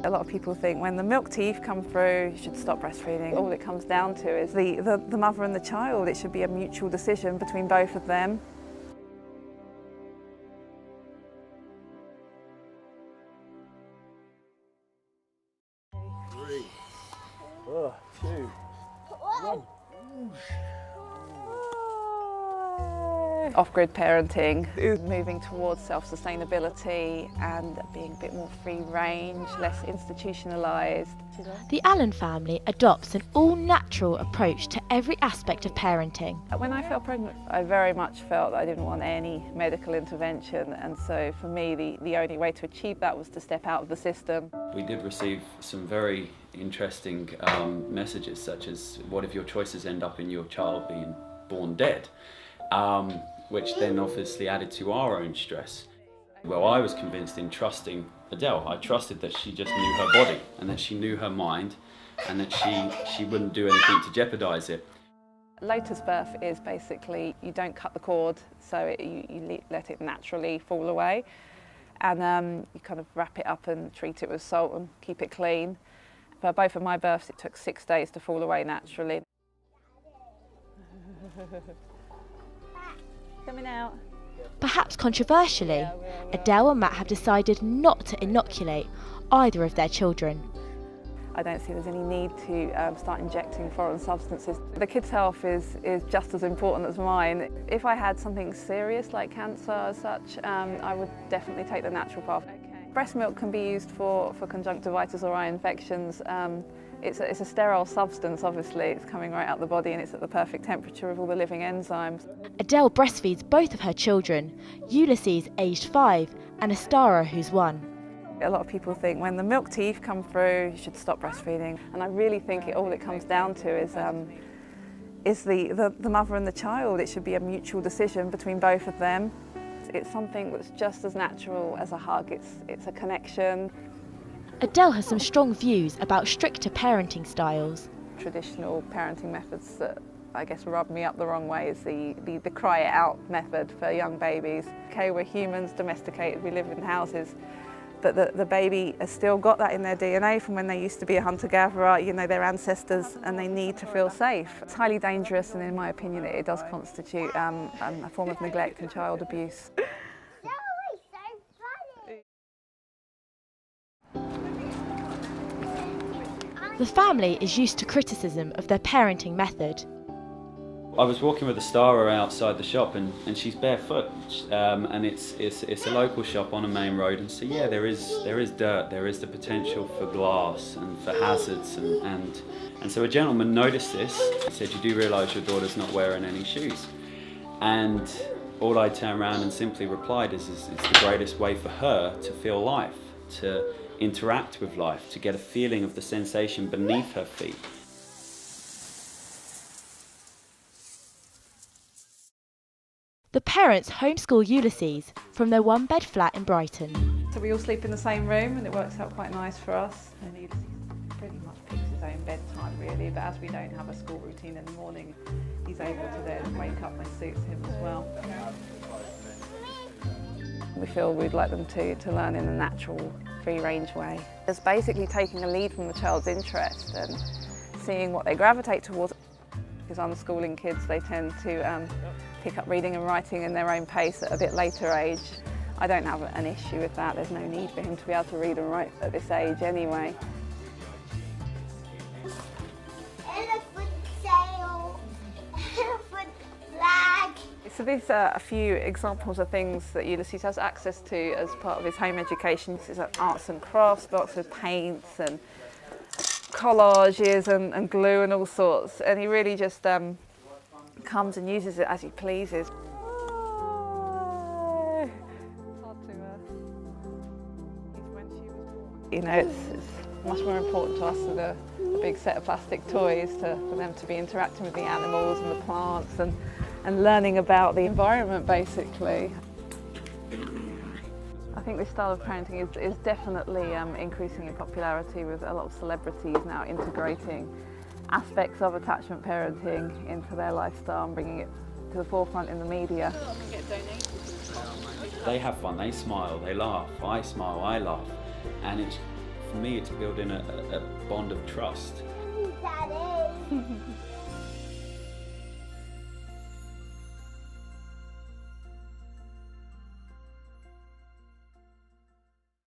A lot of people think when the milk teeth come through, you should stop breastfeeding. All it comes down to is the mother and the child. It should be a mutual decision between both of them. Three, 2, 1. Off-grid parenting is moving towards self-sustainability and being a bit more free range, less institutionalised. The Allen family adopts an all-natural approach to every aspect of parenting. When I felt pregnant, I very much felt that I didn't want any medical intervention, and so for me the only way to achieve that was to step out of the system. We did receive some very interesting messages, such as what if your choices end up in your child being born dead? Which then obviously added to our own stress. Well, I was convinced in trusting Adele. I trusted that she just knew her body and that she knew her mind and that she wouldn't do anything to jeopardise it. Lotus birth is basically you don't cut the cord, so you let it naturally fall away, and you kind of wrap it up and treat it with salt and keep it clean. For both of my births it took 6 days to fall away naturally. Coming out. Perhaps controversially, Adele and Matt have decided not to inoculate either of their children. I don't see there's any need to start injecting foreign substances. The kids' health is just as important as mine. If I had something serious like cancer as such, I would definitely take the natural path. Breast milk can be used for conjunctivitis or eye infections. It's a sterile substance, obviously. It's coming right out the body and it's at the perfect temperature of all the living enzymes. Adele breastfeeds both of her children, Ulysses, aged 5, and Astara, who's 1. A lot of people think when the milk teeth come through, you should stop breastfeeding. And I really think all it comes down to is the mother and the child. It should be a mutual decision between both of them. It's something that's just as natural as a hug. It's a connection. Adele has some strong views about stricter parenting styles. Traditional parenting methods that I guess rub me up the wrong way is the cry it out method for young babies. Okay, we're humans, domesticated, we live in houses, but the baby has still got that in their DNA from when they used to be a hunter-gatherer, you know, their ancestors, and they need to feel safe. It's highly dangerous, and in my opinion it does constitute a form of neglect and child abuse. The family is used to criticism of their parenting method. I was walking with Astara outside the shop and she's barefoot, and it's a local shop on a main road, and so yeah, there is dirt, there is the potential for glass and for hazards, and so a gentleman noticed this. He said, "You do realise your daughter's not wearing any shoes?" And all I turned around and simply replied is it's the greatest way for her to feel life, to interact with life, to get a feeling of the sensation beneath her feet. The parents homeschool Ulysses from their one-bed flat in Brighton. So we all sleep in the same room and it works out quite nice for us. And he pretty much picks his own bedtime really, but as we don't have a school routine in the morning, he's able to then wake up when suits him as well. We feel we'd like them to learn in a natural, free-range way. It's basically taking a lead from the child's interest and seeing what they gravitate towards. Because unschooling kids, they tend to pick up reading and writing in their own pace at a bit later age. I don't have an issue with that. There's no need for him to be able to read and write at this age anyway. Elephant sail, elephant flag. So these are a few examples of things that Ulysses has access to as part of his home education. This is an arts and crafts box with paints and collages and glue and all sorts, and he really just comes and uses it as he pleases. You know, it's much more important to us than a big set of plastic toys for them to be interacting with the animals and the plants and learning about the environment basically. I think this style of parenting is definitely increasing in popularity, with a lot of celebrities now integrating aspects of attachment parenting into their lifestyle and bringing it to the forefront in the media. They have fun, they smile, they laugh, I smile, I laugh, and it's for me, it's building a bond of trust. Daddy.